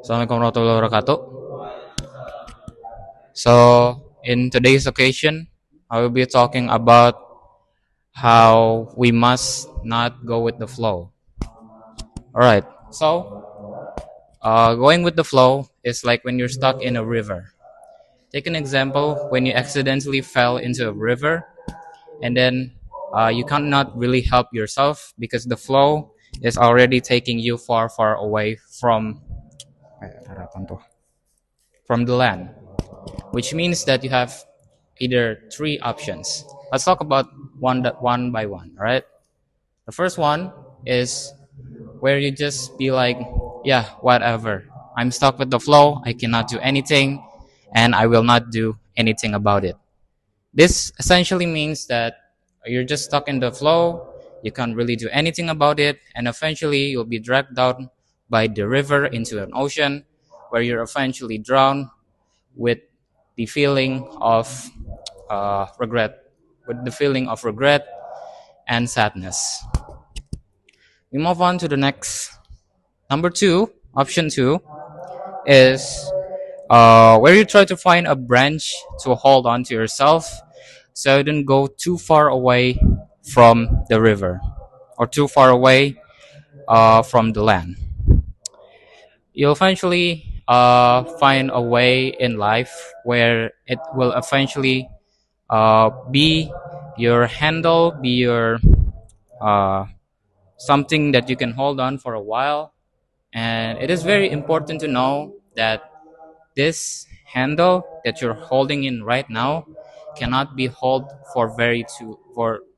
Assalamualaikum warahmatullahi wabarakatuh. So, in today's occasion, I will be talking about how we must not go with the flow. All right. Going with the flow is like when you're stuck in a river. Take an example when you accidentally fell into a river, and then you cannot really help yourself because the flow is already taking you far, far away from the land, which means that you have either three options. Let's talk about one by one. All right. The first one is where you just be like, yeah, whatever. I'm stuck with the flow. I cannot do anything, and I will not do anything about it. This essentially means that you're just stuck in the flow. You can't really do anything about it, and eventually you'll be dragged down by the river into an ocean, where you're eventually drowned with the feeling of regret, with the feeling of regret and sadness. We move on to the next. Number two, option two, is where you try to find a branch to hold on to yourself so you don't go too far away from the river or too far away from the land. You'll eventually find a way in life where it will eventually be your handle, be your uh, something that you can hold on for a while. And it is very important to know that this handle that you're holding in right now cannot be held for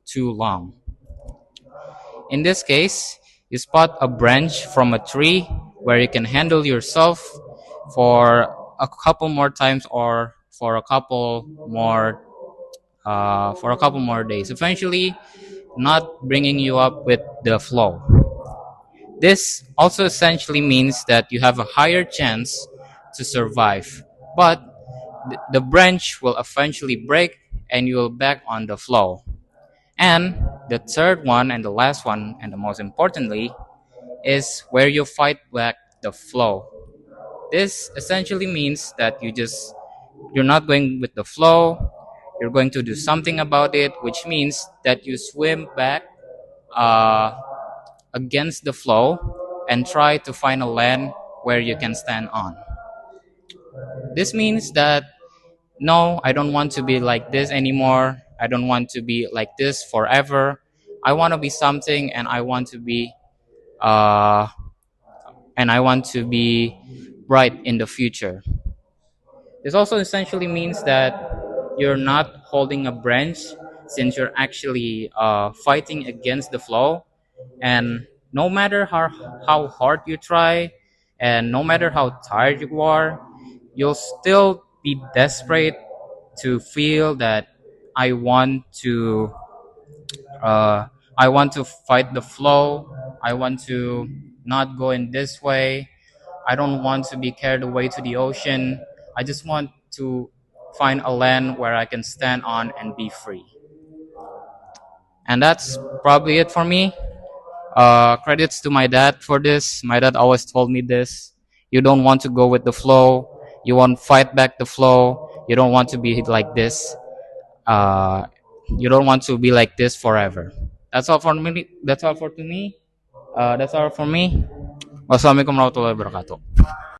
too long. In this case, you spot a branch from a tree where you can handle yourself for a couple more times or for a couple more days, eventually not bringing you up with the flow. This also essentially means that you have a higher chance to survive, but the branch will eventually break and you will back on the flow. And the third one and the last one and the most importantly is where you fight back the flow. This essentially means that you're not going with the flow, you're going to do something about it, which means that you swim back uh, against the flow and try to find a land where you can stand on. This means that no, I don't want to be like this anymore. I don't want to be like this forever. I want to be something uh, and I want to be bright in the future. This also essentially means that you're not holding a branch since you're actually fighting against the flow. And no matter how hard you try, and no matter how tired you are, you'll still be desperate to feel that I want to uh, I want to fight the flow. I want to not go in this way. I don't want to be carried away to the ocean. I just want to find a land where I can stand on and be free. And that's probably it for me. Credits to my dad for this. My dad always told me this. You don't want to go with the flow. You want to fight back the flow. You don't want to be like this. Uh, you don't want to be like this forever. That's all for me. That's all for me. Wassalamualaikum warahmatullahi wabarakatuh.